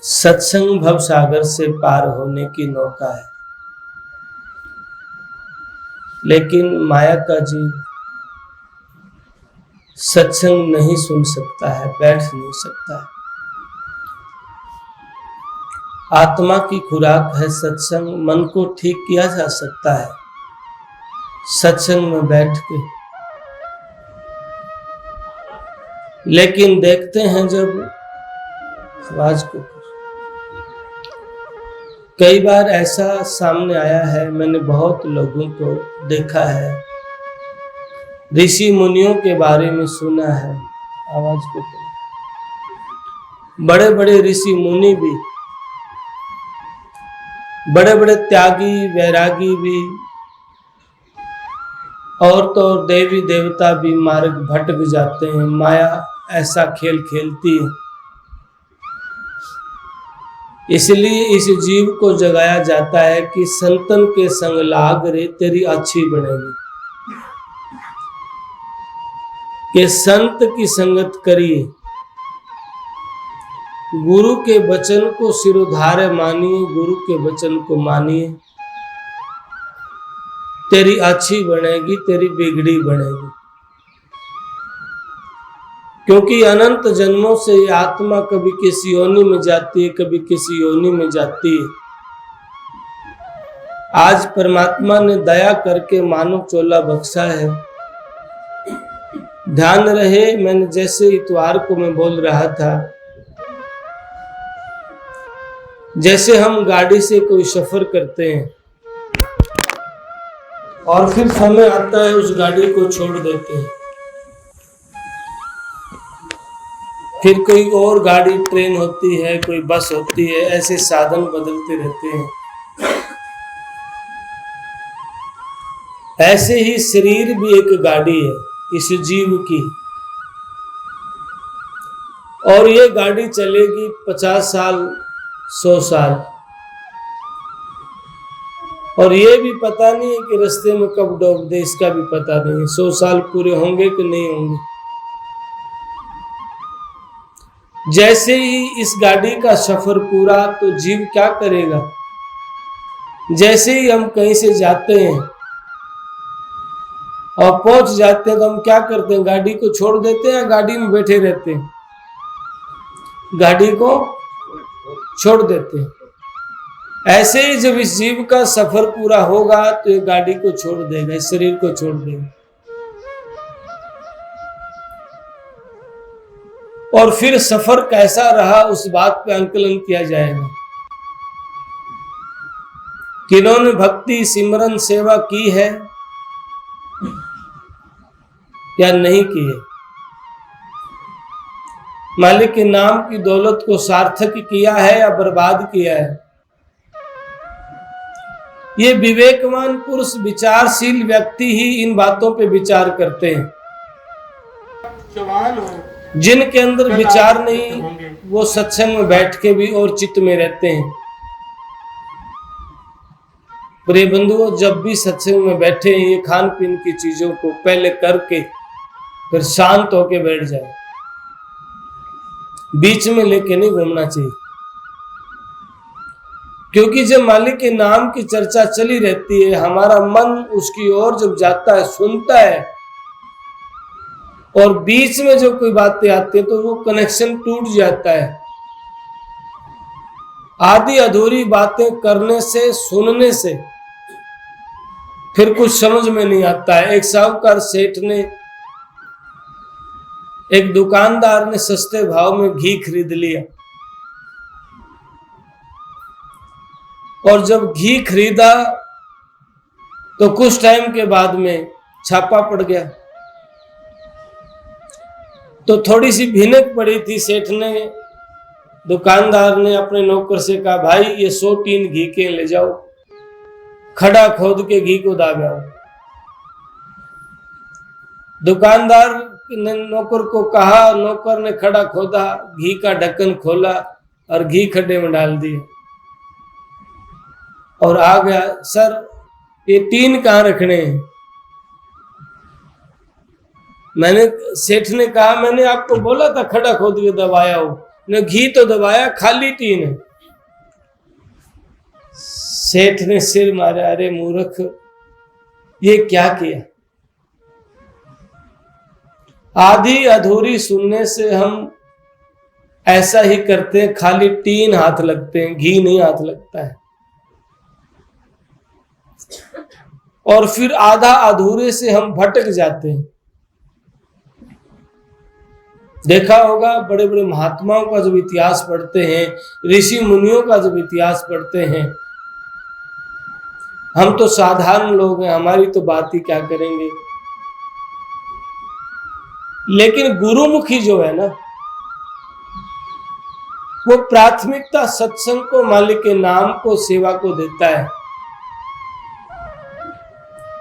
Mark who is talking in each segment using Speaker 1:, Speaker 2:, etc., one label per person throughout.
Speaker 1: सत्संग भव सागर से पार होने की नौका है, लेकिन माया का जीव सत्संग नहीं सुन सकता है, बैठ नहीं सकता है। आत्मा की खुराक है सत्संग, मन को ठीक किया जा सकता है सत्संग में बैठ के। लेकिन देखते हैं जब आवाज को, कई बार ऐसा सामने आया है, मैंने बहुत लोगों को देखा है, ऋषि मुनियों के बारे में सुना है। आवाज को, बड़े बड़े ऋषि मुनि भी, बड़े बड़े त्यागी वैरागी भी, और तो और देवी देवता भी मार्ग भटक जाते हैं। माया ऐसा खेल खेलती है, इसलिए इस जीव को जगाया जाता है कि संतन के संग लाग रे तेरी अच्छी बनेगी, कि संत की संगत करिए, गुरु के वचन को सिरोधार्य मानिए, गुरु के वचन को मानिए, तेरी अच्छी बनेगी, तेरी बिगड़ी बनेगी। क्योंकि अनंत जन्मों से ये आत्मा कभी किसी योनि में जाती है, कभी किसी योनि में जाती है। आज परमात्मा ने दया करके मानव चोला बख्शा है। ध्यान रहे, मैंने जैसे इतवार को मैं बोल रहा था, जैसे हम गाड़ी से कोई सफर करते हैं और फिर समय आता है उस गाड़ी को छोड़ देते हैं, फिर कोई और गाड़ी, ट्रेन होती है, कोई बस होती है, ऐसे साधन बदलते रहते हैं। ऐसे ही शरीर भी एक गाड़ी है इस जीव की, और ये गाड़ी चलेगी 50 साल 100 साल, और ये भी पता नहीं है कि रास्ते में कब डूब दे, इसका भी पता नहीं है 100 साल पूरे होंगे कि नहीं होंगे। जैसे ही इस गाड़ी का सफर पूरा, तो जीव क्या करेगा, जैसे ही हम कहीं से जाते हैं और पहुंच जाते हैं तो हम क्या करते हैं, गाड़ी को छोड़ देते हैं या गाड़ी में बैठे रहते हैं? गाड़ी को छोड़ देते हैं। ऐसे ही जब इस जीव का सफर पूरा होगा तो ये गाड़ी को छोड़ देगा, इस शरीर को छोड़ देगा, और फिर सफर कैसा रहा उस बात पे अंकलन किया जाएगा। किन्होंने भक्ति सिमरन सेवा की है या नहीं की है, मालिक के नाम की दौलत को सार्थक किया है या बर्बाद किया है। ये विवेकवान पुरुष, विचारशील व्यक्ति ही इन बातों पे विचार करते हैं। जिनके अंदर विचार नहीं, वो सत्संग में बैठ के भी और चित्त में रहते हैं। प्रिय बंधुओं, जब भी सत्संग में बैठे, ये खान पीन की चीजों को पहले करके फिर शांत होके बैठ जाए, बीच में लेके नहीं घूमना चाहिए। क्योंकि जब मालिक के नाम की चर्चा चली रहती है, हमारा मन उसकी ओर जब जाता है, सुनता है, और बीच में जो कोई बातें आती है तो वो कनेक्शन टूट जाता है। आधी अधूरी बातें करने से, सुनने से फिर कुछ समझ में नहीं आता है। एक साहूकार सेठ ने, एक दुकानदार ने सस्ते भाव में घी खरीद लिया, और जब घी खरीदा तो कुछ टाइम के बाद में छापा पड़ गया। तो थोड़ी सी भिनक पड़ी थी। सेठ ने, दुकानदार ने अपने नौकर से कहा, भाई ये 100 टीन घी के ले जाओ, खड़ा खोद के घी को दागाओ। दुकानदार ने नौकर को कहा, नौकर ने खड़ा खोदा, घी का ढक्कन खोला और घी खड्डे में डाल दिया और आ गया। सर ये टीन कहाँ रखने हैं? मैंने, सेठ ने कहा, मैंने आपको बोला था खड़ा खोद के दबाया हो, न घी तो दबाया, खाली टीन है। सेठ ने सिर मारा, अरे मूर्ख, ये क्या किया। आधी अधूरी सुनने से हम ऐसा ही करते हैं, खाली टीन हाथ लगते हैं, घी नहीं हाथ लगता है। और फिर आधा अधूरे से हम भटक जाते हैं। देखा होगा बड़े बड़े महात्माओं का जब इतिहास पढ़ते हैं, ऋषि मुनियों का जब इतिहास पढ़ते हैं, हम तो साधारण लोग हैं, हमारी तो बात ही क्या करेंगे। लेकिन गुरुमुखी जो है ना, वो प्राथमिकता सत्संग को, मालिक के नाम को, सेवा को देता है।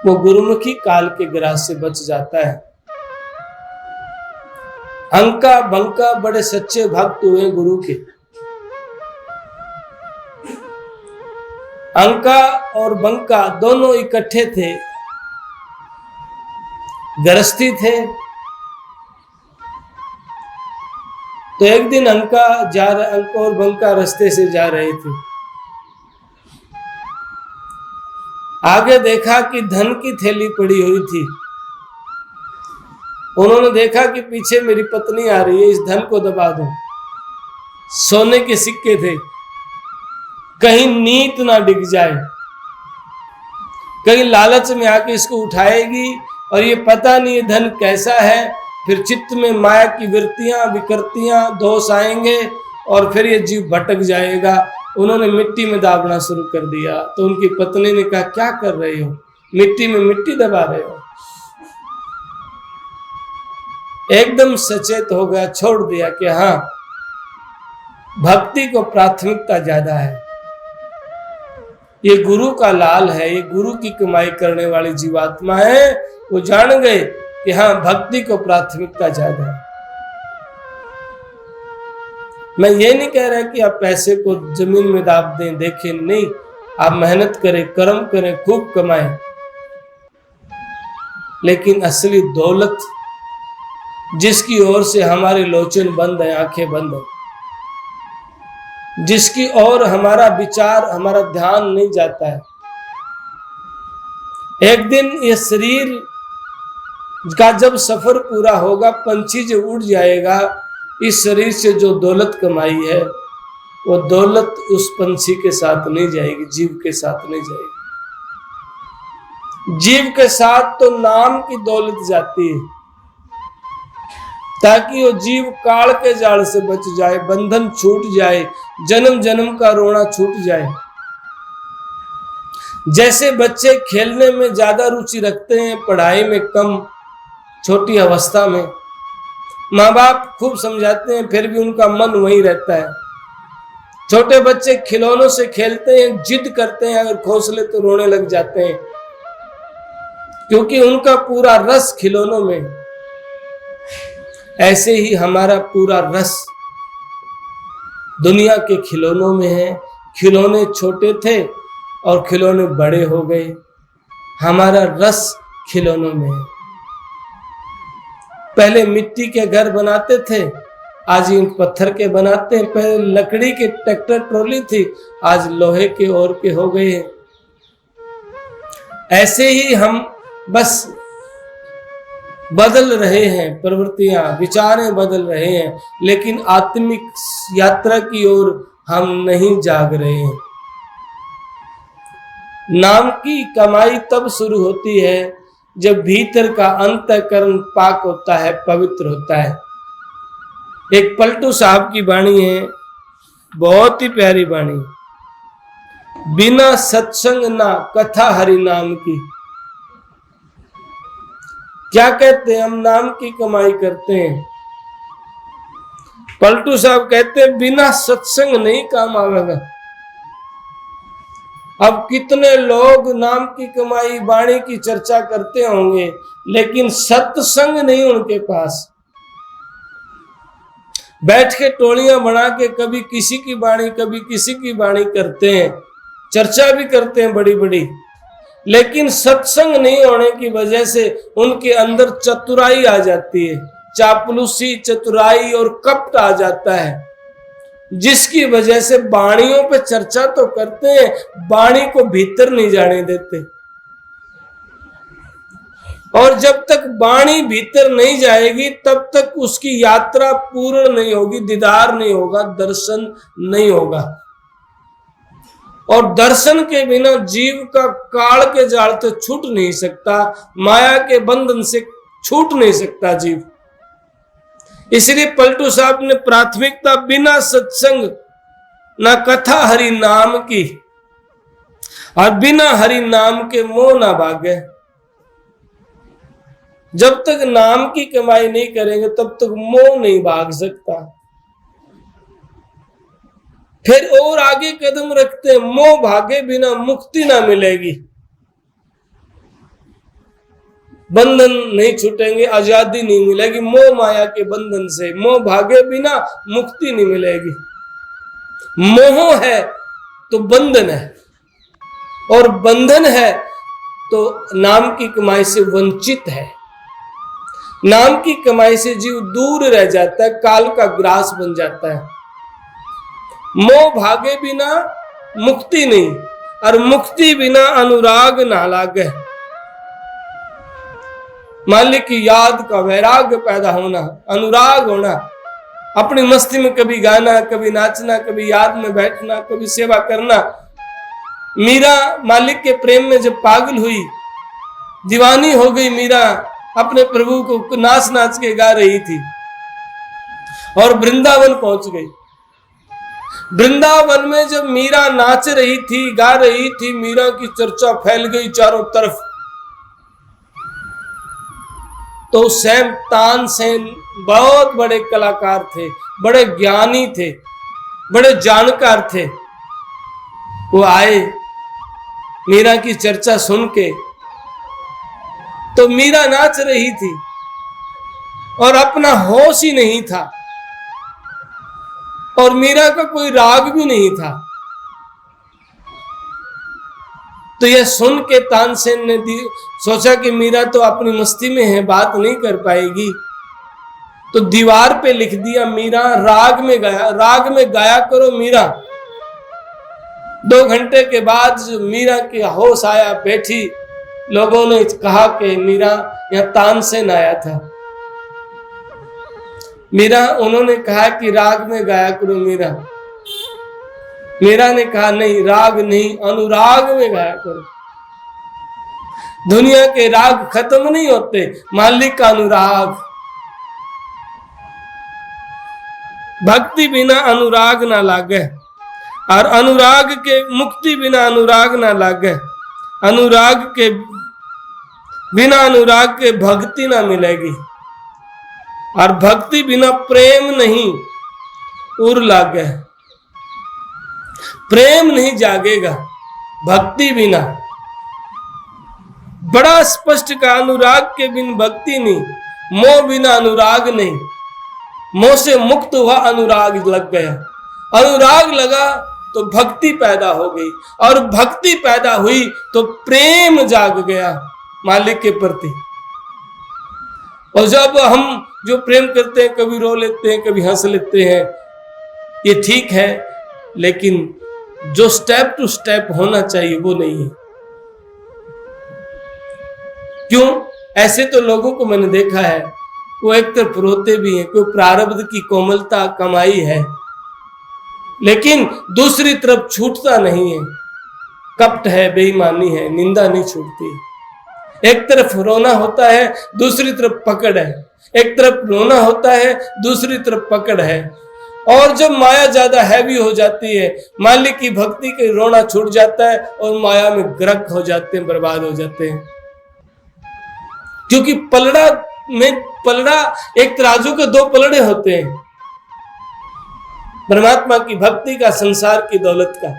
Speaker 1: वो गुरुमुखी काल के ग्रास से बच जाता है। अंका बंका बड़े सच्चे भक्त हुए गुरु के। अंका और बंका दोनों इकट्ठे थे, गृहस्थी थे। तो एक दिन अंका और बंका रास्ते से जा रहे थे। आगे देखा कि धन की थैली पड़ी हुई थी। उन्होंने देखा कि पीछे मेरी पत्नी आ रही है, इस धन को दबा दूं। सोने के सिक्के थे, कहीं नीत ना डिग जाए, कहीं लालच में आके इसको उठाएगी और ये पता नहीं ये धन कैसा है। फिर चित्त में माया की वृत्तियां, विकृतियां, दोष आएंगे और फिर ये जीव भटक जाएगा। उन्होंने मिट्टी में दाबना शुरू कर दिया। तो उनकी पत्नी ने कहा, क्या कर रहे हो, मिट्टी में मिट्टी दबा रहे हो। एकदम सचेत हो गया, छोड़ दिया कि हाँ, भक्ति को प्राथमिकता ज्यादा है। ये गुरु का लाल है, ये गुरु की कमाई करने वाली जीवात्मा है। वो जान गए कि हाँ, भक्ति को प्राथमिकता ज्यादा है। मैं ये नहीं कह रहा कि आप पैसे को जमीन में दाब दें, देखें, नहीं। आप मेहनत करें, कर्म करें, खूब कमाएं, लेकिन असली दौलत जिसकी ओर से हमारे लोचन बंद है, आंखें बंद है, जिसकी ओर हमारा विचार, हमारा ध्यान नहीं जाता है, एक दिन ये शरीर का जब सफर पूरा होगा, पंछी जो उड़ जाएगा, इस शरीर से जो दौलत कमाई है, वो दौलत उस पंछी के साथ नहीं जाएगी, जीव के साथ नहीं जाएगी। जीव के साथ तो नाम की दौलत जाती है, ताकि वो जीव काल के जाल से बच जाए, बंधन छूट जाए, जन्म जन्म का रोना छूट जाए। जैसे बच्चे खेलने में ज्यादा रुचि रखते हैं, पढ़ाई में कम, छोटी अवस्था में माँ बाप खूब समझाते हैं, फिर भी उनका मन वहीं रहता है। छोटे बच्चे खिलौनों से खेलते हैं, जिद करते हैं, अगर खोसले तो रोने लग जाते हैं, क्योंकि उनका पूरा रस खिलौनों में। ऐसे ही हमारा पूरा रस दुनिया के खिलौनों में है। खिलौने छोटे थे और खिलौने बड़े हो गए, हमारा रस खिलौनों में है। पहले मिट्टी के घर बनाते थे, आज ईंट पत्थर के बनाते हैं। पहले लकड़ी के ट्रैक्टर ट्रॉली थी, आज लोहे के और के हो गए हैं। ऐसे ही हम बस बदल रहे हैं, प्रवृत्तियां, विचारें बदल रहे हैं, लेकिन आत्मिक यात्रा की ओर हम नहीं जाग रहे हैं। नाम की कमाई तब शुरू होती है जब भीतर का अंतःकरण पाक होता है, पवित्र होता है। एक पलटू साहब की वाणी है, बहुत ही प्यारी वाणी, बिना सत्संग ना कथा हरि नाम की। क्या कहते हैं, हम नाम की कमाई करते हैं। पलटू साहब कहते हैं बिना सत्संग नहीं काम आवेगा। अब कितने लोग नाम की कमाई, वाणी की चर्चा करते होंगे, लेकिन सत्संग नहीं उनके पास। बैठ के टोलियां बना के कभी किसी की वाणी, कभी किसी की वाणी करते हैं, चर्चा भी करते हैं बड़ी बड़ी, लेकिन सत्संग नहीं होने की वजह से उनके अंदर चतुराई आ जाती है, चापलूसी, चतुराई और कपट आ जाता है। जिसकी वजह से वाणियों पे चर्चा तो करते हैं, वाणी को भीतर नहीं जाने देते। और जब तक वाणी भीतर नहीं जाएगी तब तक उसकी यात्रा पूर्ण नहीं होगी, दीदार नहीं होगा, दर्शन नहीं होगा। और दर्शन के बिना जीव का काल के जाल से छूट नहीं सकता, माया के बंधन से छूट नहीं सकता जीव। इसलिए पलटू साहब ने प्राथमिकता बिना सत्संग ना कथा हरि नाम की, और बिना हरि नाम के मोह ना भागे। जब तक नाम की कमाई नहीं करेंगे तब तक मोह नहीं भाग सकता। फिर और आगे कदम रखते हैं, मोह भागे बिना मुक्ति ना मिलेगी। बंधन नहीं छूटेंगे, आजादी नहीं मिलेगी मोह माया के बंधन से। मोह भागे बिना मुक्ति नहीं मिलेगी। मोह है तो बंधन है, और बंधन है तो नाम की कमाई से वंचित है। नाम की कमाई से जीव दूर रह जाता है, काल का ग्रास बन जाता है। मोह भागे बिना मुक्ति नहीं, और मुक्ति बिना अनुराग ना लागे। मालिक की याद का वैराग्य पैदा होना, अनुराग होना, अपनी मस्ती में कभी गाना, कभी नाचना, कभी याद में बैठना, कभी सेवा करना। मीरा मालिक के प्रेम में जब पागल हुई, दीवानी हो गई मीरा, अपने प्रभु को नाच नाच के गा रही थी और वृंदावन पहुंच गई। वृंदावन में जब मीरा नाच रही थी, गा रही थी, मीरा की चर्चा फैल गई चारों तरफ। तो सैम तानसेन बहुत बड़े कलाकार थे, बड़े ज्ञानी थे, बड़े जानकार थे। वो आए मीरा की चर्चा सुन के, तो मीरा नाच रही थी और अपना होश ही नहीं था, और मीरा का कोई राग भी नहीं था। तो यह सुन के तानसेन ने सोचा कि मीरा तो अपनी मस्ती में है, बात नहीं कर पाएगी। तो दीवार पे लिख दिया, मीरा राग में गाया, राग में गाया करो मीरा। 2 घंटे के बाद मीरा की होश आया, बैठी। लोगों ने कहा कि मीरा, यहां तानसेन आया था। मीरा, उन्होंने कहा कि राग में गाया करो मीरा। मीरा ने कहा नहीं, राग नहीं, अनुराग में गाया करो। दुनिया के राग खत्म नहीं होते, मालिक का अनुराग। भक्ति बिना अनुराग ना लागे, और अनुराग के मुक्ति बिना अनुराग ना लागे। अनुराग के बिना अनुराग के भक्ति ना मिलेगी, और भक्ति बिना प्रेम नहीं उर लागे। प्रेम नहीं जागेगा भक्ति बिना। बड़ा स्पष्ट का, अनुराग के बिन भक्ति नहीं, मोह बिना अनुराग नहीं। मोह से मुक्त हुआ, अनुराग लग गया। अनुराग लगा तो भक्ति पैदा हो गई, और भक्ति पैदा हुई तो प्रेम जाग गया मालिक के प्रति। और जब हम जो प्रेम करते हैं, कभी रो लेते हैं, कभी हंस लेते हैं, ये ठीक है, लेकिन जो स्टेप टू स्टेप होना चाहिए वो नहीं है। क्यों? ऐसे तो लोगों को मैंने देखा है, वो एक तरफ रोते भी हैं, कोई प्रारब्ध की कोमलता कमाई है, लेकिन दूसरी तरफ छूटता नहीं है। कपट है, बेईमानी है, निंदा नहीं छूटती। एक तरफ रोना होता है, दूसरी तरफ पकड़ है। एक तरफ रोना होता है, दूसरी तरफ पकड़ है। और जब माया ज्यादा हैवी हो जाती है, मालिक की भक्ति के रोना छूट जाता है, और माया में ग्रक हो जाते हैं, बर्बाद हो जाते हैं। क्योंकि पलड़ा एक तराजू के 2 पलड़े होते हैं, परमात्मा की भक्ति का, संसार की दौलत का।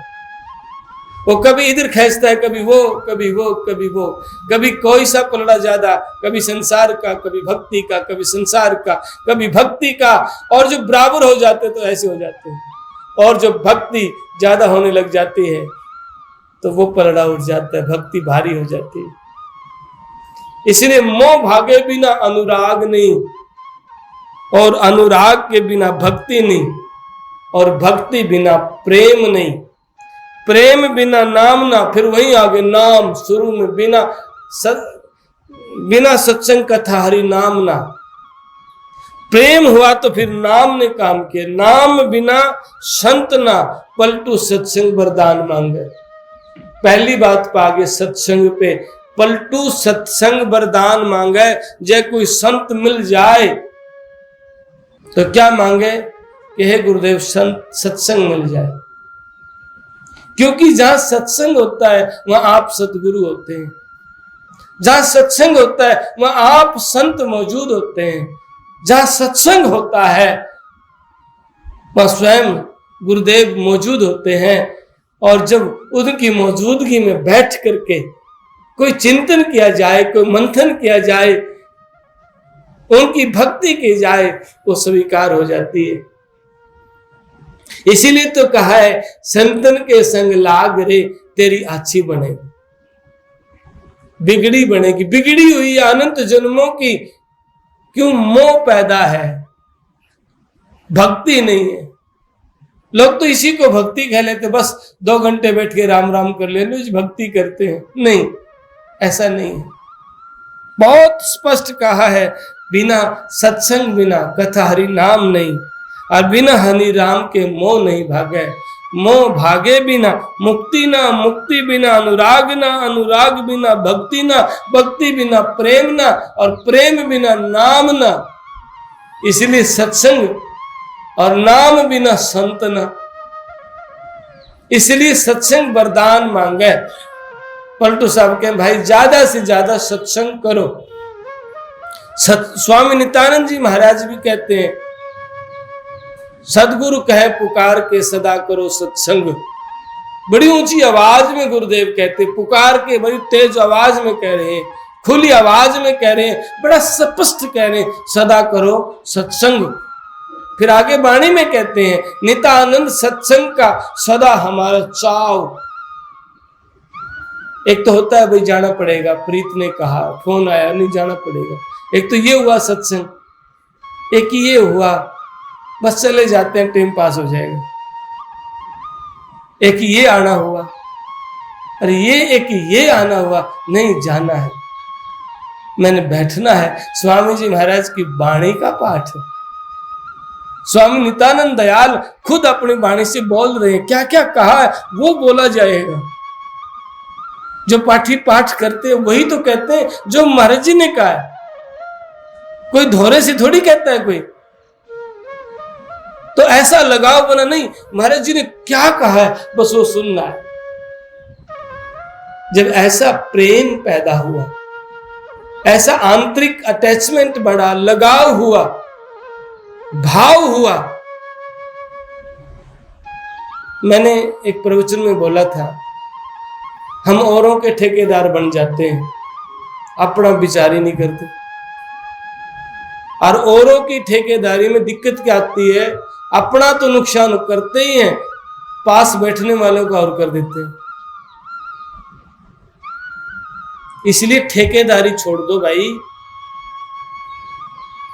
Speaker 1: वो कभी इधर खींचता है, कभी वो, कभी वो, कभी वो, कभी कोई सा पलड़ा ज्यादा, कभी संसार का, कभी भक्ति का, कभी संसार का, कभी भक्ति का। और जो बराबर हो जाते तो ऐसे हो जाते हैं। और जो भक्ति ज्यादा होने लग जाती है तो वो पलड़ा उठ जाता है, भक्ति भारी हो जाती है। इसलिए मोह भागे बिना अनुराग नहीं, और अनुराग के बिना भक्ति नहीं। और भक्ति बिना प्रेम नहीं, प्रेम बिना नाम ना, फिर वहीं आगे नाम शुरू में, बिना सत्संग कथा हरि नाम ना। प्रेम हुआ तो फिर नाम ने काम किया, नाम बिना संत ना, पलटू सत्संग वरदान मांगे। पहली बात पा गए सत्संग पे, पलटू सत्संग वरदान मांगे। जय कोई संत मिल जाए तो क्या मांगे कि हे गुरुदेव संत सत्संग मिल जाए, क्योंकि जहां सत्संग होता है वहां आप सतगुरु होते हैं, जहां सत्संग होता है वहां आप संत मौजूद होते हैं, जहां सत्संग होता है वहां स्वयं गुरुदेव मौजूद होते हैं। और जब उनकी मौजूदगी में बैठ करके कोई चिंतन किया जाए, कोई मंथन किया जाए, उनकी भक्ति की जाए, वो स्वीकार हो जाती है। इसीलिए तो कहा है संतन के संग लाग रे तेरी अच्छी बनेगी, बिगड़ी बनेगी। बिगड़ी हुई अनंत जन्मों की क्यों मोह पैदा है, भक्ति नहीं है। लोग तो इसी को भक्ति कह लेते, बस 2 घंटे बैठ के राम राम कर लेने भक्ति करते हैं। नहीं, ऐसा नहीं है। बहुत स्पष्ट कहा है, बिना सत्संग बिना कथा हरि नाम नहीं, और बिना हरि राम के मोह नहीं भागे। मोह भागे बिना मुक्ति ना, मुक्ति बिना अनुराग ना, अनुराग बिना भक्ति ना, भक्ति बिना प्रेम ना, और प्रेम बिना नाम ना। इसलिए सत्संग और नाम बिना संत ना, इसलिए सत्संग वरदान मांगे। पलटू साहब के भाई ज्यादा से ज्यादा सत्संग करो। स्वामी नित्यानंद जी महाराज भी कहते हैं, सदगुरु कहे पुकार के सदा करो सत्संग। बड़ी ऊंची आवाज में गुरुदेव कहते, पुकार के बड़ी तेज आवाज में कह रहे हैं, खुली आवाज में कह रहे हैं, बड़ा स्पष्ट कह रहे हैं, सदा करो सत्संग। फिर आगे वाणी में कहते हैं, नित्यानंद सत्संग का सदा हमारा चाव। एक तो होता है भाई जाना पड़ेगा, प्रीत ने कहा, फोन आया, नहीं जाना पड़ेगा। एक तो ये हुआ सत्संग, एक ये हुआ बस चले जाते हैं टाइम पास हो जाएगा। एक ये आना हुआ, अरे ये एक ये आना हुआ, नहीं जाना है, मैंने बैठना है। स्वामी जी महाराज की वाणी का पाठ है। स्वामी नित्यानंद दयाल खुद अपनी वाणी से बोल रहे हैं, क्या क्या कहा है वो बोला जाएगा। जो पाठी पाठ करते हैं वही तो कहते हैं जो महाराज जी ने कहा है। कोई धोरे से थोड़ी कहता है कोई, तो ऐसा लगाव बना नहीं, महाराज जी ने क्या कहा है बस वो सुनना है। जब ऐसा प्रेम पैदा हुआ, ऐसा आंतरिक अटैचमेंट बढ़ा, लगाव हुआ, भाव हुआ। मैंने एक प्रवचन में बोला था, हम औरों के ठेकेदार बन जाते हैं, अपना विचार ही नहीं करते। और औरों की ठेकेदारी में दिक्कत क्या आती है, अपना तो नुकसान करते ही हैं, पास बैठने वालों का और कर देते हैं। इसलिए ठेकेदारी छोड़ दो भाई,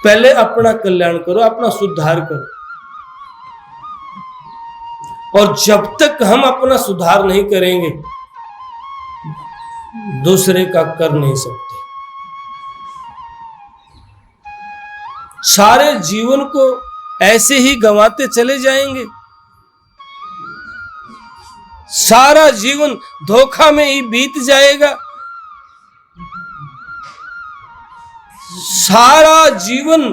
Speaker 1: पहले अपना कल्याण करो, अपना सुधार करो। और जब तक हम अपना सुधार नहीं करेंगे, दूसरे का कर नहीं सकते। सारे जीवन को ऐसे ही गंवाते चले जाएंगे, सारा जीवन धोखा में ही बीत जाएगा, सारा जीवन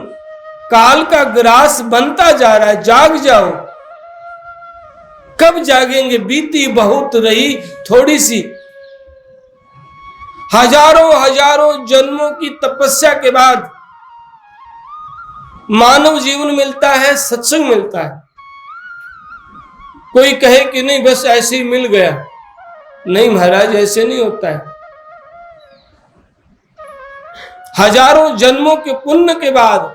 Speaker 1: काल का ग्रास बनता जा रहा है। जाग जाओ, कब जागेंगे? बीती बहुत रही थोड़ी सी, हजारों हजारों जन्मों की तपस्या के बाद मानव जीवन मिलता है, सत्संग मिलता है। कोई कहे कि नहीं बस ऐसे ही मिल गया, नहीं महाराज ऐसे नहीं होता है। हजारों जन्मों के पुण्य के बाद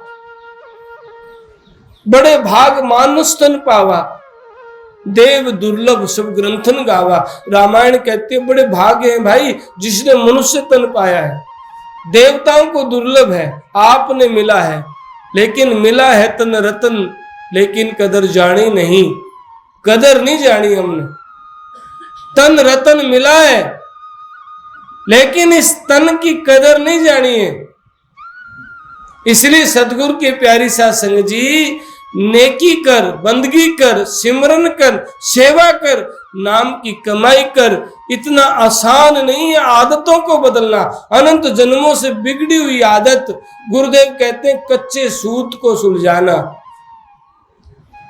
Speaker 1: बड़े भाग मानुष तन पावा, देव दुर्लभ सब ग्रंथन गावा। रामायण कहते हैं बड़े भाग्य हैं भाई जिसने मनुष्य तन पाया है। देवताओं को दुर्लभ है, आपने मिला है, लेकिन मिला है तन रतन लेकिन कदर जानी नहीं, कदर नहीं जानी हमने। तन रतन मिला है, लेकिन इस तन की कदर नहीं जानी है। इसलिए सतगुरु के प्यारी साध संगत जी, नेकी कर, बंदगी कर, सिमरन कर, सेवा कर, नाम की कमाई कर। इतना आसान नहीं है आदतों को बदलना। अनंत जन्मों से बिगड़ी हुई आदत, गुरुदेव कहते हैं कच्चे सूत को सुलझाना।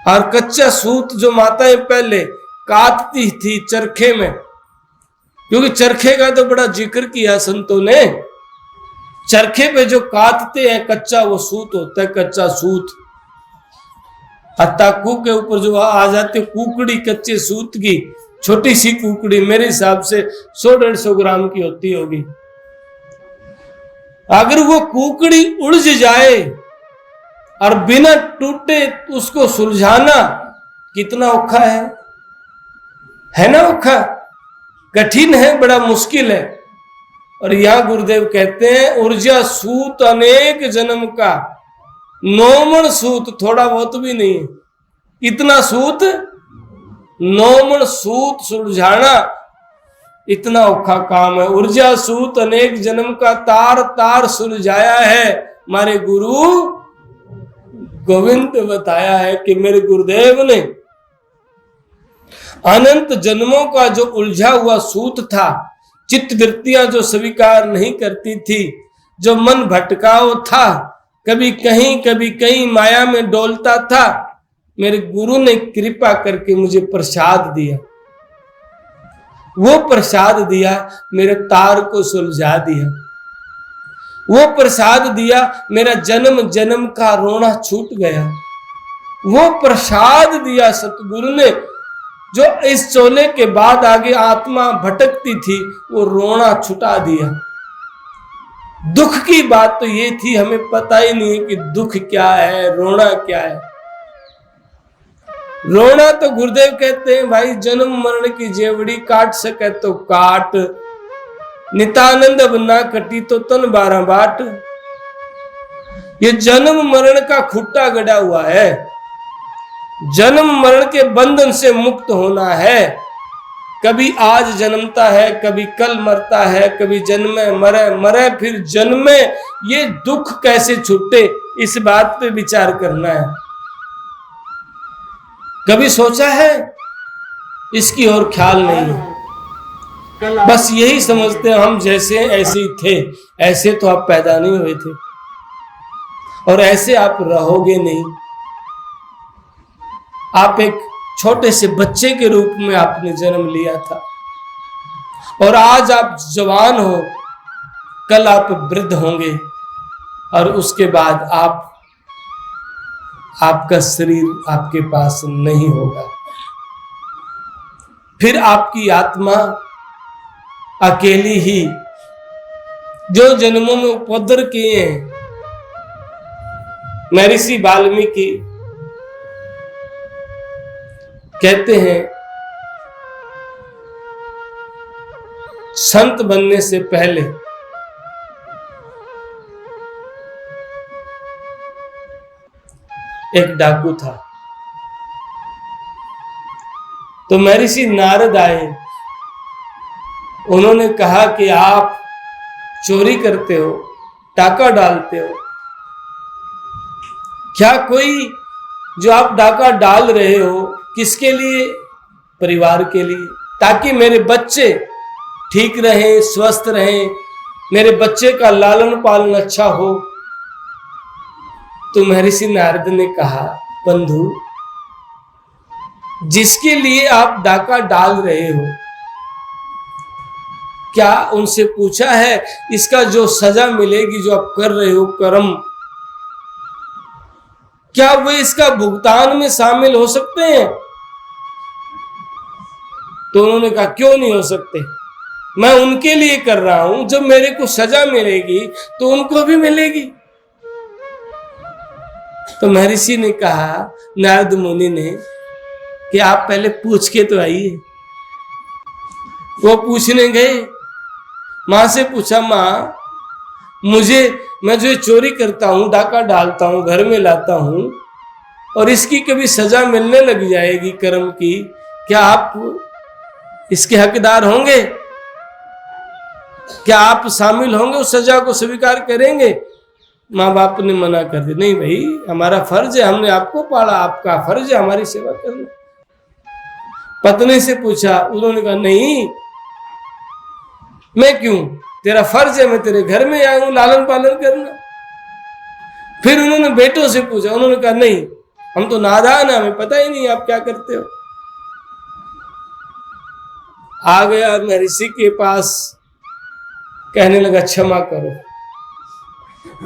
Speaker 1: और कच्चा सूत जो माताएं पहले काटती थी चरखे में, क्योंकि चरखे का तो बड़ा जिक्र किया संतों ने। चरखे पे जो काटते हैं कच्चा, वो सूत होता है, कच्चा सूत। हत्ताकू के ऊपर जो आ जाती है कुकड़ी कच्चे सूत की, छोटी सी कुकड़ी, मेरे हिसाब से 100-150 ग्राम की होती होगी। अगर वो कुकड़ी उलझ जाए और बिना टूटे उसको सुलझाना कितना औखा है ना? औखा, कठिन है, बड़ा मुश्किल है। और यहां गुरुदेव कहते हैं ऊर्जा सूत अनेक जन्म का, 9 मन सूत थोड़ा बहुत भी नहीं है। इतना सूत, 9 मन सूत सुलझाना इतना औखा काम है। ऊर्जा सूत अनेक जन्म का, तार तार सुलझाया है। हमारे गुरु गोविंद बताया है कि मेरे गुरुदेव ने अनंत जन्मों का जो उलझा हुआ सूत था, चित्त वृत्तियां जो स्वीकार नहीं करती थी, जो मन भटकाव था, कभी कहीं माया में डोलता था, मेरे गुरु ने कृपा करके मुझे प्रसाद दिया। वो प्रसाद दिया, मेरे तार को सुलझा दिया। वो प्रसाद दिया, मेरा जन्म जन्म का रोना छूट गया। वो प्रसाद दिया सतगुरु ने, जो इस चोले के बाद आगे आत्मा भटकती थी, वो रोना छुटा दिया। दुख की बात तो ये थी, हमें पता ही नहीं है कि दुख क्या है, रोना क्या है। रोना तो गुरुदेव कहते हैं भाई, जन्म मरण की जेवड़ी काट सके तो काट, नितानंद अब ना कटी तो तन 12 बाट। ये जन्म मरण का खुट्टा गड़ा हुआ है। जन्म मरण के बंधन से मुक्त होना है। कभी आज जन्मता है, कभी कल मरता है, कभी जन्मे मरे, मरे फिर जन्मे। ये दुख कैसे छूटे, इस बात पे विचार करना है। कभी सोचा है? इसकी और ख्याल नहीं है। बस यही समझते हैं हम जैसे ऐसे ही थे। ऐसे तो आप पैदा नहीं हुए थे और ऐसे आप रहोगे नहीं। आप एक छोटे से बच्चे के रूप में आपने जन्म लिया था और आज आप जवान हो, कल आप वृद्ध होंगे और उसके बाद आपका शरीर आपके पास नहीं होगा। फिर आपकी आत्मा अकेली ही, जो जन्मों में उपद्र किए हैं। महर्षि वाल्मीकि कहते हैं, संत बनने से पहले एक डाकू था। तो महर्षि नारद आए, उन्होंने कहा कि आप चोरी करते हो, डाका डालते हो। क्या कोई जो आप डाका डाल रहे हो किसके लिए? परिवार के लिए, ताकि मेरे बच्चे ठीक रहें, स्वस्थ रहें, मेरे बच्चे का लालन पालन अच्छा हो। तो महर्षि नारद ने कहा, बंधु, जिसके लिए आप डाका डाल रहे हो, क्या उनसे पूछा है इसका जो सजा मिलेगी, जो आप कर रहे हो कर्म, क्या वे इसका भुगतान में शामिल हो सकते हैं? तो उन्होंने कहा, क्यों नहीं हो सकते, मैं उनके लिए कर रहा हूं, जब मेरे को सजा मिलेगी तो उनको भी मिलेगी। तो महर्षि ने कहा, नारद मुनि ने, कि आप पहले पूछ के तो आइए। वो पूछने गए, मां से पूछा, मां मैं जो चोरी करता हूं, डाका डालता हूं, घर में लाता हूं, और इसकी कभी सजा मिलने लग जाएगी कर्म की, क्या आप इसके हकदार होंगे? क्या आप शामिल होंगे? उस सजा को स्वीकार करेंगे? माँ बाप ने मना कर दिया, नहीं भाई, हमारा फर्ज है, हमने आपको पाला, आपका फर्ज है हमारी सेवा करना। पत्नी से पूछा, उन्होंने कहा नहीं, मैं क्यों, तेरा फर्ज है, मैं तेरे घर में आया हूं लालन पालन करना। फिर उन्होंने बेटों से पूछा, उन्होंने कहा नहीं, हम तो नादान है, हमें पता ही नहीं आप क्या करते हो। आ गया महर्षि के पास, कहने लगा क्षमा करो,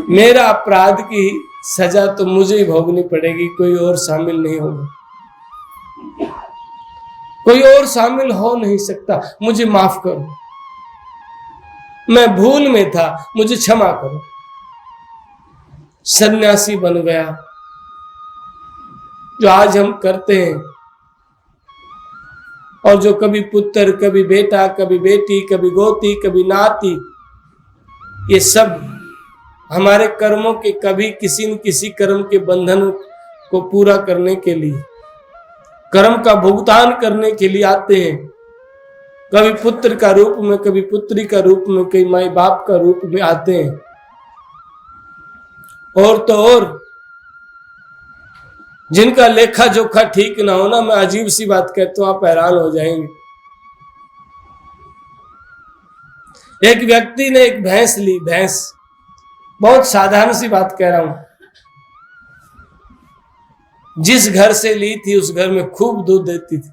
Speaker 1: मेरा अपराध की सजा तो मुझे ही भोगनी पड़ेगी, कोई और शामिल नहीं होगा, कोई और शामिल हो नहीं सकता, मुझे माफ करो, मैं भूल में था, मुझे क्षमा करो। सन्यासी बन गया। जो आज हम करते हैं, और जो कभी पुत्र, कभी बेटा, कभी बेटी, कभी गोती, कभी नाती, ये सब हमारे कर्मों के, कभी किसी न किसी कर्म के बंधन को पूरा करने के लिए, कर्म का भुगतान करने के लिए आते हैं। कभी पुत्र का रूप में, कभी पुत्री का रूप में, कभी माई बाप का रूप में आते हैं। और तो और जिनका लेखा जोखा ठीक ना होना, मैं अजीब सी बात कहता हूं, आप हैरान हो जाएंगे। एक व्यक्ति ने एक भैंस ली, भैंस, बहुत साधारण सी बात कह रहा हूं, जिस घर से ली थी उस घर में खूब दूध देती थी,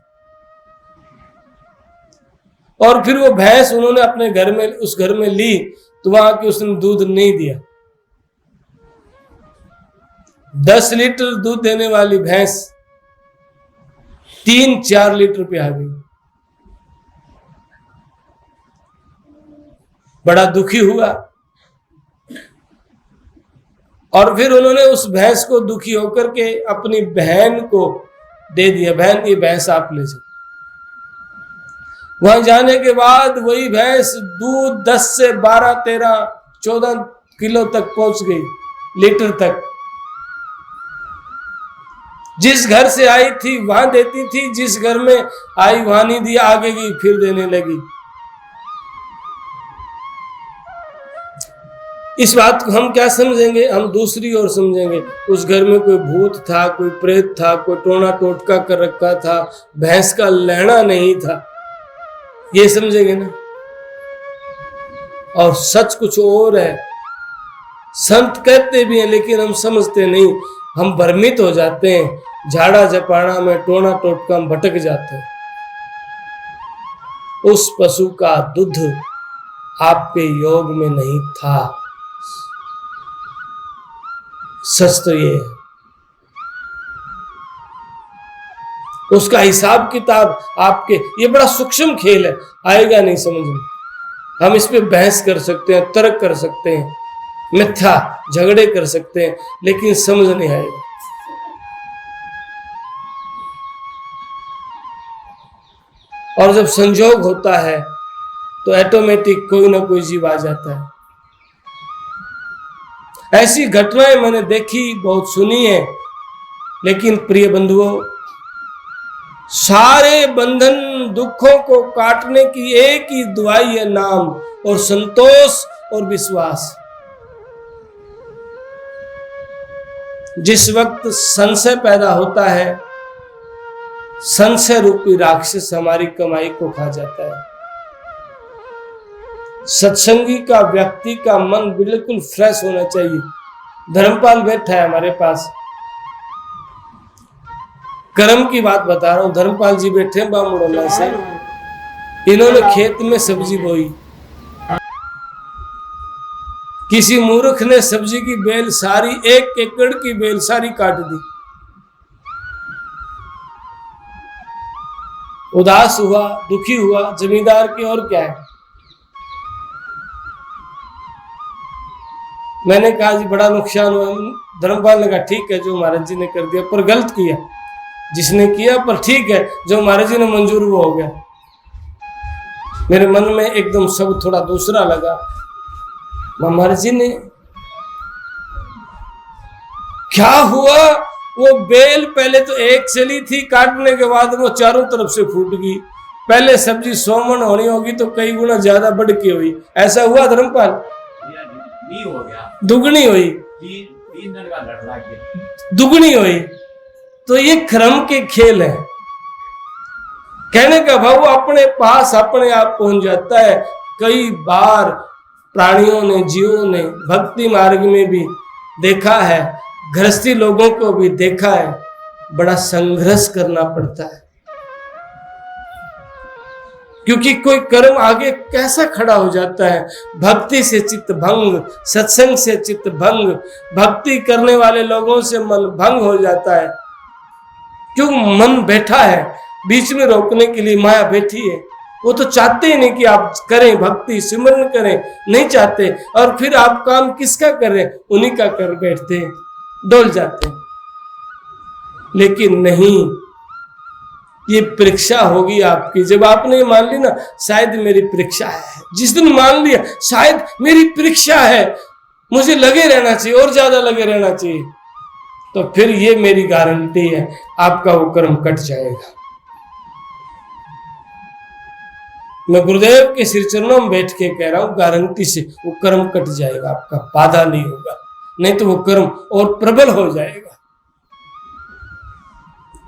Speaker 1: और फिर वो भैंस उन्होंने अपने घर में, उस घर में ली तो वहां के उसने दूध नहीं दिया। 10 लीटर दूध देने वाली भैंस 3-4 लीटर पे आ गई। बड़ा दुखी हुआ, और फिर उन्होंने उस भैंस को दुखी होकर के अपनी बहन को दे दिया, बहन, ये भैंस आप ले जाओ। वहां जाने के बाद वही भैंस दूध 10 से 12, 13, 14 किलो तक पहुंच गई, लीटर तक। जिस घर से आई थी वहां देती थी, जिस घर में आई वहां नहीं दिया, आगे गई फिर देने लगी। इस बात को हम क्या समझेंगे? हम दूसरी ओर समझेंगे, उस घर में कोई भूत था, कोई प्रेत था, कोई टोना टोटका कर रखा था, भैंस का लहना नहीं था, ये समझेंगे ना। और सच कुछ और है। संत कहते भी हैं लेकिन हम समझते नहीं, हम भ्रमित हो जाते हैं, झाड़ा झपाड़ा में, टोना टोटका में भटक जाते हैं। उस पशु का दूध आपके योग में नहीं था, सच तो ये है। उसका हिसाब किताब आपके, ये बड़ा सूक्ष्म खेल है, आएगा नहीं समझ में। हम इस पे बहस कर सकते हैं, तर्क कर सकते हैं, मिथ्या झगड़े कर सकते हैं, लेकिन समझ नहीं आएगा। और जब संजोग होता है तो ऑटोमेटिक कोई ना कोई जीव आ जाता है। ऐसी घटनाएं मैंने देखी, बहुत सुनी है, लेकिन प्रिय बंधुओं, सारे बंधन दुखों को काटने की एक ही दवाई है, नाम और संतोष और विश्वास। जिस वक्त संशय पैदा होता है, संशय रूपी राक्षस हमारी कमाई को खा जाता है। सत्संगी का, व्यक्ति का मन बिल्कुल फ्रेश होना चाहिए। धर्मपाल बैठा है हमारे पास, कर्म की बात बता रहा हूं। धर्मपाल जी बैठे हैं बामुड़ोला से, इन्होंने खेत में सब्जी बोई, किसी मूर्ख ने सब्जी की बेल सारी, 1 एकड़ की बेल सारी काट दी। उदास हुआ, दुखी हुआ जमींदार के, और क्या है। मैंने कहा जी बड़ा नुकसान हुआ। धर्मपाल ने कहा ठीक है, जो महाराज जी ने कर दिया, पर गलत किया जिसने किया, पर ठीक है जो महाराज जी ने मंजूर वो हो गया। मेरे मन में एकदम सब थोड़ा दूसरा लगा। महाराज जी ने क्या हुआ, वो बेल पहले तो एक चली थी, काटने के बाद वो चारों तरफ से फूट गई। पहले सब्जी 100 मन होनी होगी तो कई गुना ज्यादा बढ़ के हुई। ऐसा हुआ धर्मपाल?
Speaker 2: हो गया,
Speaker 1: दुगनी हुई,
Speaker 2: 3 दिन का लड़ लग गया,
Speaker 1: दुगनी हुई। तो ये क्रम के खेल है। कहने का भाव अपने पास अपने आप पहुंच जाता है। कई बार प्राणियों ने, जीवों ने भक्ति मार्ग में भी देखा है, गृहस्थी लोगों को भी देखा है, बड़ा संघर्ष करना पड़ता है। क्योंकि कोई कर्म आगे कैसा खड़ा हो जाता है। भक्ति से चित्त भंग, सत्संग से चित्त भंग, भक्ति करने वाले लोगों से मन भंग हो जाता है। क्यों? मन बैठा है, बीच में रोकने के लिए माया बैठी है। वो तो चाहते ही नहीं कि आप करें, भक्ति सिमरन करें, नहीं चाहते। और फिर आप काम किसका कर रहे हैं? उन्हीं का कर बैठते हैं, डोल जाते हैं। लेकिन नहीं, ये परीक्षा होगी आपकी। जब आपने मान ली ना, शायद मेरी परीक्षा है, जिस दिन मान लिया शायद मेरी परीक्षा है, मुझे लगे रहना चाहिए और ज्यादा लगे रहना चाहिए, तो फिर ये मेरी गारंटी है, आपका वो कर्म कट जाएगा। मैं गुरुदेव के श्री चरणों में बैठ के कह रहा हूं, गारंटी से वो कर्म कट जाएगा आपका, बाधा नहीं होगा। नहीं तो वो कर्म और प्रबल हो जाएगा।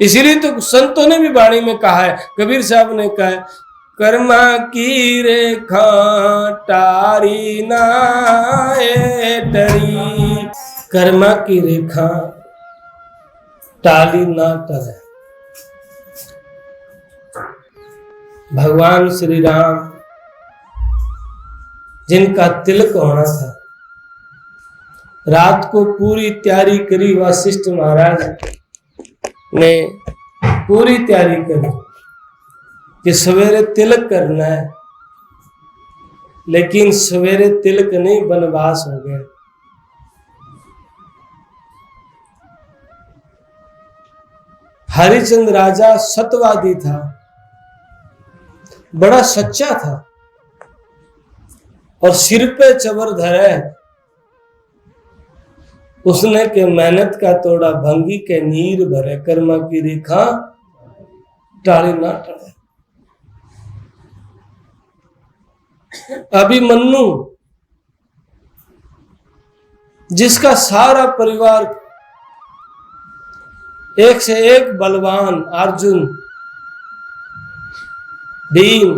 Speaker 1: इसीलिए तो संतों ने भी वाणी में कहा है, कबीर साहब ने कहा है, कर्मा की रेखा टारी ना टरी, कर्मा की रेखा टाली ना टरे। भगवान श्री राम जिनका तिलक होना था, रात को पूरी तैयारी करी। वशिष्ठ महाराज ने पूरी तैयारी करी कि सवेरे तिलक करना है, लेकिन सवेरे तिलक नहीं, वनवास हो गया। हरिचंद्र राजा सत्यवादी था, बड़ा सच्चा था, और सिर पे चबर धरे उसने के मेहनत का तोड़ा भंगी के नीर भरे, कर्मा की रेखा टाली ना टले। अभिमन्यु जिसका सारा परिवार एक से एक बलवान, अर्जुन, भीम,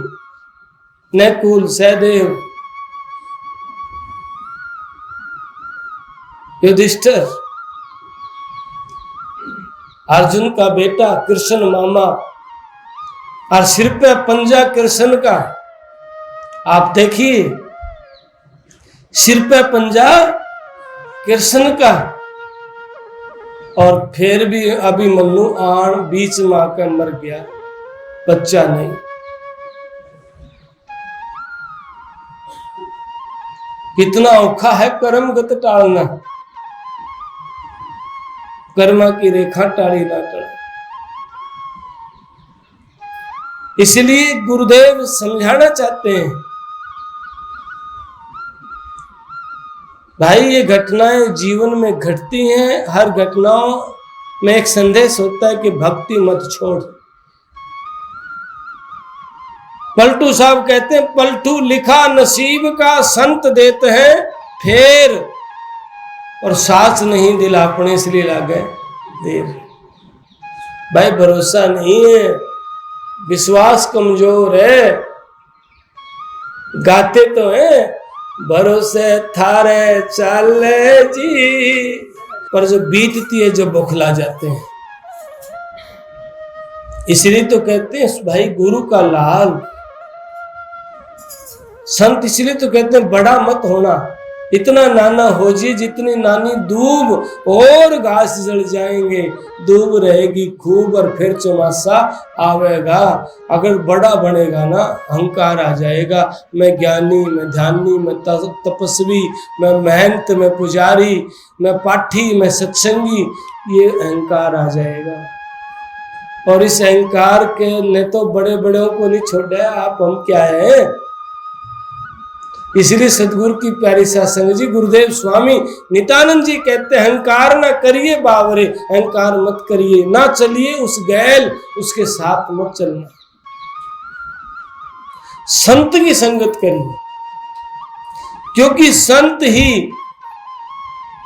Speaker 1: नकुल, सहदेव, युधिष्ठिर, अर्जुन का बेटा कृष्ण मामा, और सिर पे पंजा कृष्ण का। आप देखिए, सिर पे पंजा कृष्ण का, और फिर भी अभिमन्यु आण बीच में आकर मर गया, बच्चा नहीं। कितना औखा है कर्मगत टालना, कर्मा की रेखा टाली ना टले। इसलिए गुरुदेव समझाना चाहते हैं, भाई ये घटनाएं जीवन में घटती हैं, हर घटनाओं में एक संदेश होता है कि भक्ति मत छोड़। पलटू साहब कहते हैं, पलटू लिखा नसीब का संत देते हैं फेर, और साथ नहीं दिल अपने इसलिए लागे देर। भाई भरोसा नहीं है, विश्वास कमजोर है। गाते तो हैं, भरोसे थारे चाले जी, पर जो बीतती है, जो बौखला जाते हैं। इसलिए तो कहते हैं भाई गुरु का लाल संत, इसलिए तो कहते हैं बड़ा मत होना, इतना नाना हो जी जितनी नानी दूब, और घास जल जाएंगे, दूब रहेगी खूब और फिर चौमासा आवेगा। अगर बड़ा बनेगा ना, अहंकार आ जाएगा, मैं ज्ञानी, मैं ध्यानी, मैं तपस्वी, मैं महंत, मैं पुजारी, मैं पाठी, मैं सत्संगी, ये अहंकार आ जाएगा। और इस अहंकार के ने तो बड़े बड़ों को नहीं छोड़ा। आप हम क्या है, इसलिए सदगुरु की प्यारी सत्संग जी गुरुदेव स्वामी नित्यानंद जी कहते हैं, अहंकार ना करिए बावरे, अहंकार मत करिए, ना चलिए उस गैल, उसके साथ मत चलना। संत की संगत करिए, क्योंकि संत ही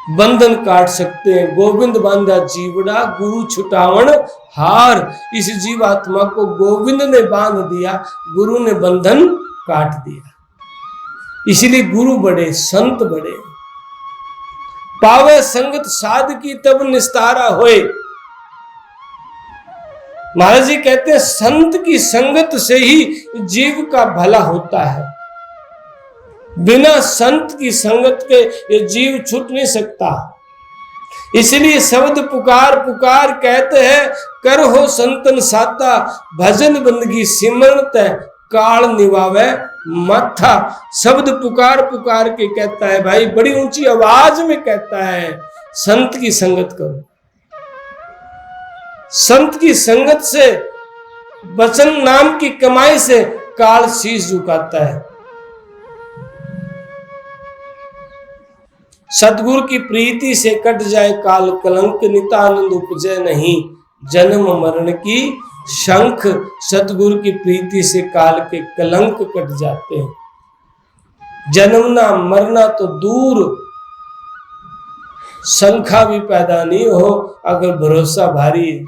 Speaker 1: बंधन काट सकते हैं। गोविंद बांधा जीवड़ा, गुरु छुटावन हार। इस जीवात्मा को गोविंद ने बांध दिया, गुरु ने बंधन काट दिया। इसलिए गुरु बड़े, संत बड़े। पावे संगत साध की तब निस्तारा होए। महाराज जी कहते हैं संत की संगत से ही जीव का भला होता है। बिना संत की संगत के ये जीव छूट नहीं सकता। इसलिए शब्द पुकार पुकार कहते हैं, कर हो संतन साता, भजन बंदगी सिमरन तय काल निभावे माथा। शब्द पुकार पुकार के कहता है भाई, बड़ी ऊंची आवाज में कहता है, संत की संगत करो। संत की संगत से, वचन नाम की कमाई से काल शीश झुकाता है। सतगुरु की प्रीति से कट जाए काल कलंक, नित्यानंद उपजय नहीं जन्म मरण की शंख। सतगुरु की प्रीति से काल के कलंक कट जाते हैं। जन्मना मरना तो दूर, शंखा भी पैदा नहीं हो अगर भरोसा भारी है।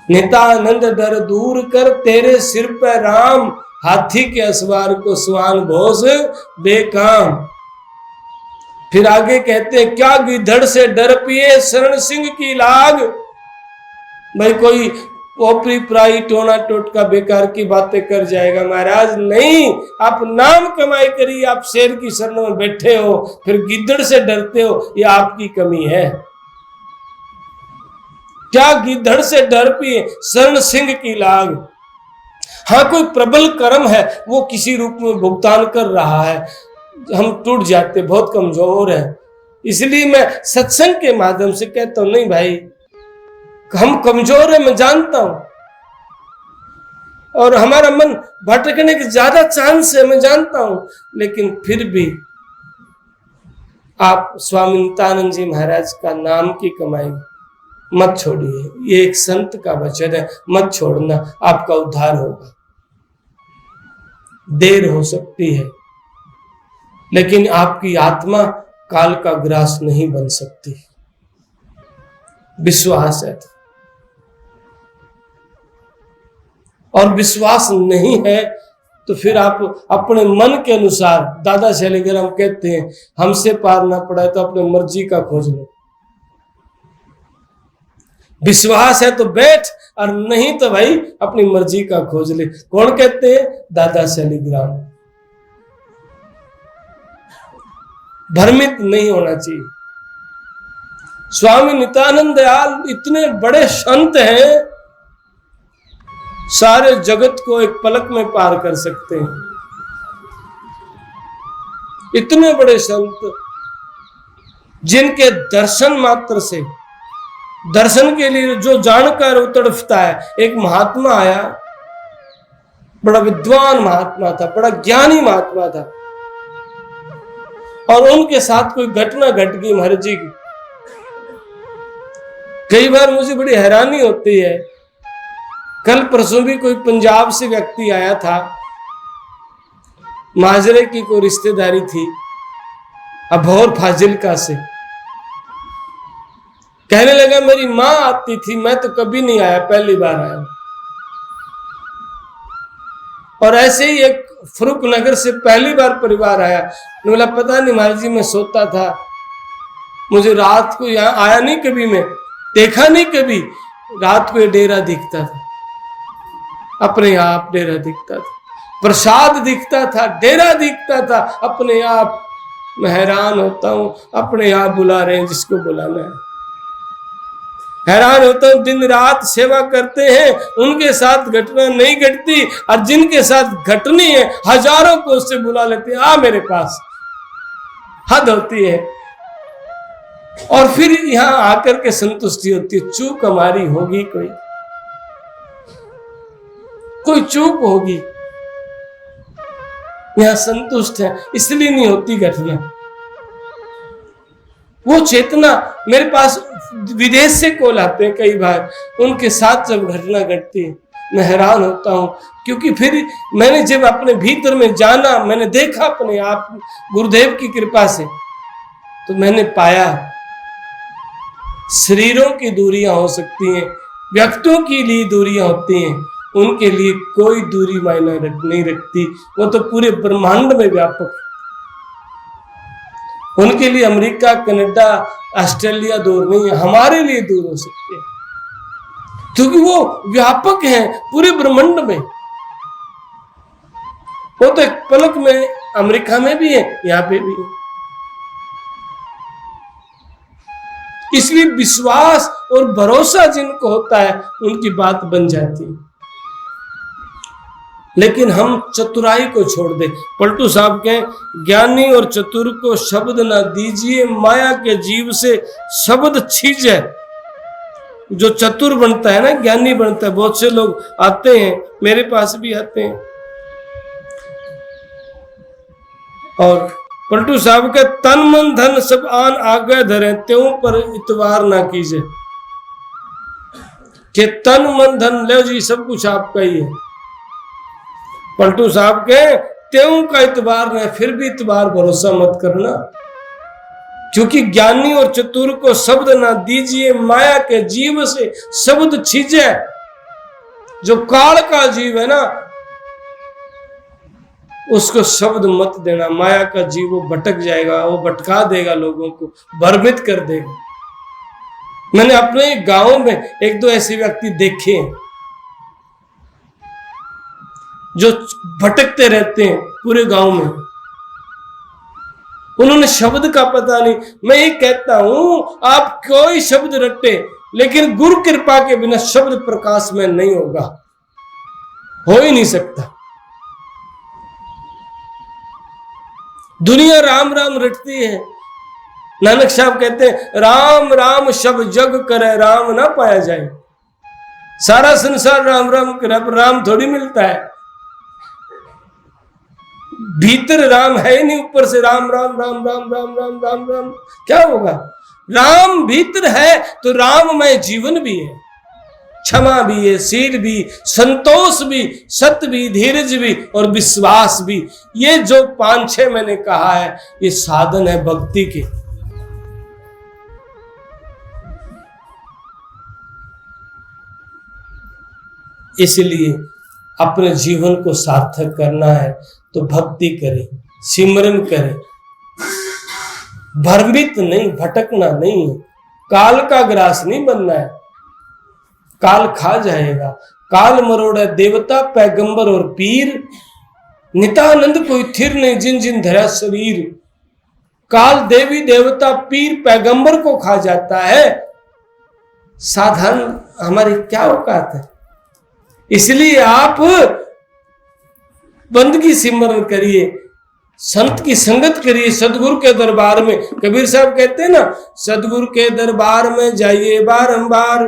Speaker 1: नित्यानंद डर दूर कर, तेरे सिर पे राम, हाथी के असवार को स्वान भोस बेकाम। फिर आगे कहते हैं, क्या गिद्धड़ से डर पिए शरण सिंह की लाग। भाई कोई ओपरी प्राई टोना टोटका बेकार की बातें कर जाएगा महाराज, नहीं। आप नाम कमाई करिए, आप शेर की शरण में बैठे हो, फिर गिद्धड़ से डरते हो, ये आपकी कमी है। क्या गिद्धड़ से डर पिए शरण सिंह की लाग। हाँ, कोई प्रबल कर्म है, वो किसी रूप में भुगतान कर रहा है, हम टूट जाते, बहुत कमजोर हैं। इसलिए मैं सत्संग के माध्यम से कहता हूं, नहीं भाई हम कमजोर है, मैं जानता हूं, और हमारा मन भटकने के ज्यादा चांस है, मैं जानता हूं, लेकिन फिर भी आप स्वामी नित्यानंद जी महाराज का नाम की कमाई मत छोड़िए। ये एक संत का वचन है, मत छोड़ना, आपका उद्धार होगा। देर हो सकती है, लेकिन आपकी आत्मा काल का ग्रास नहीं बन सकती। विश्वास है, और विश्वास नहीं है तो फिर आप अपने मन के अनुसार, दादा शालिग्राम कहते हैं, हमसे पार ना पड़ा तो अपने मर्जी का खोज लो। विश्वास है तो बैठ, और नहीं तो भाई अपनी मर्जी का खोज ले। कौन कहते हैं? दादा शालिग्राम। भ्रमित नहीं होना चाहिए। स्वामी नित्यानंद दयाल इतने बड़े संत हैं, सारे जगत को एक पलक में पार कर सकते हैं। इतने बड़े संत जिनके दर्शन मात्र से, दर्शन के लिए जो जानकर वो तड़फता है। एक महात्मा आया, बड़ा विद्वान महात्मा था, बड़ा ज्ञानी महात्मा था, और उनके साथ कोई घटना घट गई महाराज जी की। कई बार मुझे बड़ी हैरानी होती है। कल परसों भी कोई पंजाब से व्यक्ति आया था, माजरे की कोई रिश्तेदारी थी, अभौर फाजिलका से। कहने लगा मेरी मां आती थी, मैं तो कभी नहीं आया, पहली बार आया। और ऐसे ही एक फरूक नगर से पहली बार परिवार आया। बोला पता नहीं महाराज जी, मैं सोता था, मुझे रात को यहाँ आया नहीं कभी, मैं देखा नहीं कभी, रात को ये डेरा दिखता था, अपने आप डेरा दिखता था, प्रसाद दिखता था, डेरा दिखता था, अपने आप। मैं हैरान होता हूं, अपने आप बुला रहे हैं जिसको बुलाना है। हैरान होता हूं, दिन रात सेवा करते हैं, उनके साथ घटना नहीं घटती, और जिनके साथ घटनी है हजारों को उससे बुला लेते हैं, आ मेरे पास। हद होती है। और फिर यहां आकर के संतुष्टि होती है। चूक हमारी होगी, कोई चूक होगी, यहाँ संतुष्ट है, इसलिए नहीं होती घटना। वो चेतना मेरे पास विदेश से कॉल आते हैं कई बार, उनके साथ जब घटना घटती है मैं हैरान होता हूं, क्योंकि फिर मैंने जब अपने भीतर में जाना, मैंने देखा अपने आप गुरुदेव की कृपा से, तो मैंने पाया शरीरों की दूरियां हो सकती हैं, व्यक्तियों के लिए दूरियां होती हैं, उनके लिए कोई दूरी मायने नहीं रखती। वो तो पूरे ब्रह्मांड में व्यापक है। उनके लिए अमेरिका, कनाडा, ऑस्ट्रेलिया दूर नहीं है, हमारे लिए दूर हो सकते हैं, क्योंकि वो व्यापक है पूरे ब्रह्मांड में। वो तो एक पलक में अमेरिका में भी है, यहां पे भी है। इसलिए विश्वास और भरोसा जिनको होता है उनकी बात बन जाती है। लेकिन हम चतुराई को छोड़ दे। पलटू साहब के ज्ञानी और चतुर को शब्द ना दीजिए, माया के जीव से शब्द छीजे। जो चतुर बनता है ना, ज्ञानी बनता है, बहुत से लोग आते हैं, मेरे पास भी आते हैं, और पलटू साहब के तन मन धन सब आन आगे धरे, त्यों पर इतवार ना कीजिए। कि तन मन धन ले जी, सब कुछ आपका ही है। पलटू साहब के त्यों का इतबार नहीं, फिर भी इतबार भरोसा मत करना, क्योंकि ज्ञानी और चतुर को शब्द ना दीजिए, माया के जीव से शब्द छीजे। जो काल का जीव है ना, उसको शब्द मत देना। माया का जीव वो भटक जाएगा, वो भटका देगा, लोगों को भ्रमित कर देगा। मैंने अपने गांव में एक दो ऐसे व्यक्ति देखे हैं जो भटकते रहते हैं पूरे गांव में, उन्होंने शब्द का पता नहीं। मैं ये कहता हूं, आप कोई शब्द रटे, लेकिन गुरु कृपा के बिना शब्द प्रकाश में नहीं होगा, हो ही नहीं सकता। दुनिया राम राम रटती है। नानक साहब कहते हैं, राम राम शब जग करे, राम ना पाया जाए। सारा संसार राम राम करे, पर राम थोड़ी मिलता है। भीतर राम है ही नहीं, ऊपर से राम राम राम राम राम राम राम राम क्या होगा? राम भीतर है तो राममय जीवन भी है, क्षमा भी है, शील भी, संतोष भी, सत्य भी, धीरज भी और विश्वास भी। ये जो 5-6 मैंने कहा है, ये साधन है भक्ति के। इसलिए अपने जीवन को सार्थक करना है तो भक्ति करें, सिमरन करें, भ्रमित नहीं, भटकना नहीं है, काल का ग्रास नहीं बनना है। काल खा जाएगा। काल मरोड़ा देवता पैगंबर और पीर, नितानंद कोई थिर नहीं जिन जिन धरा शरीर। काल देवी देवता पीर पैगंबर को खा जाता है, साधारण हमारी क्या औकात है। इसलिए आप बंदगी सिमरन करिए, संत की संगत करिए, सदगुरु के दरबार में। कबीर साहब कहते हैं ना, सदगुरु के दरबार में जाइए बारंबार,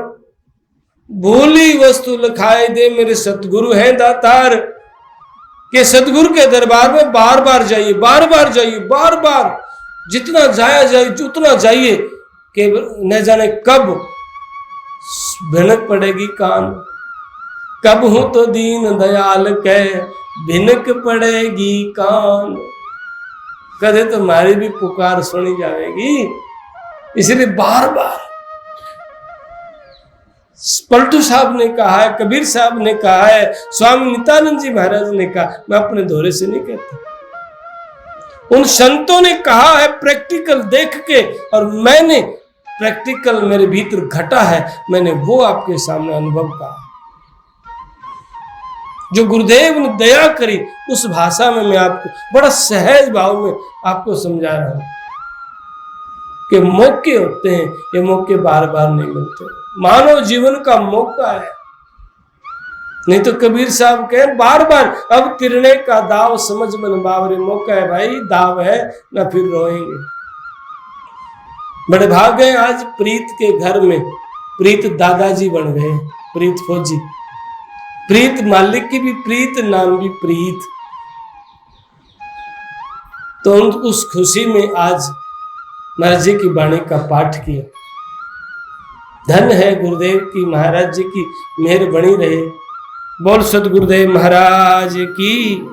Speaker 1: भूली वस्तु लखाए दे मेरे सतगुरु हैं दातार। के सदगुरु के दरबार में बार बार जाइए, बार बार जाइए, बार बार जितना जाया जाए उतना जाइए, कि न जाने कब भिनक पड़ेगी कान, कब हूं तो दीन दयाल के भिनक पड़ेगी कान। कदे तुम्हारी भी पुकार सुनी जाएगी। इसलिए बार बार पलटू साहब ने कहा है, कबीर साहब ने कहा है, स्वामी नित्यानंद जी महाराज ने कहा, मैं अपने दोहरे से नहीं कहता। उन संतों ने कहा है प्रैक्टिकल देख के, और मैंने प्रैक्टिकल मेरे भीतर घटा है, मैंने वो आपके सामने अनुभव कहा। जो गुरुदेव ने दया करी उस भाषा में मैं आपको बड़ा सहज भाव में आपको समझा रहा हूं कि मौके होते हैं, ये मौके बार बार नहीं मिलते। मानव जीवन का मौका है, नहीं तो कबीर साहब कहे बार बार अब तिरने का दाव समझ मन बावरे। मौका है भाई, दाव है ना, फिर रोएंगे। बड़े भाग गए आज प्रीत के घर में, प्रीत दादाजी बन गए, प्रीत फौजी, प्रीत मालिक की भी प्रीत, नाम भी प्रीत। तो उस खुशी में आज महाराज जी की वाणी का पाठ किया। धन है गुरुदेव की, महाराज जी की मेहर बनी रहे। बोल सतगुरुदेव महाराज की।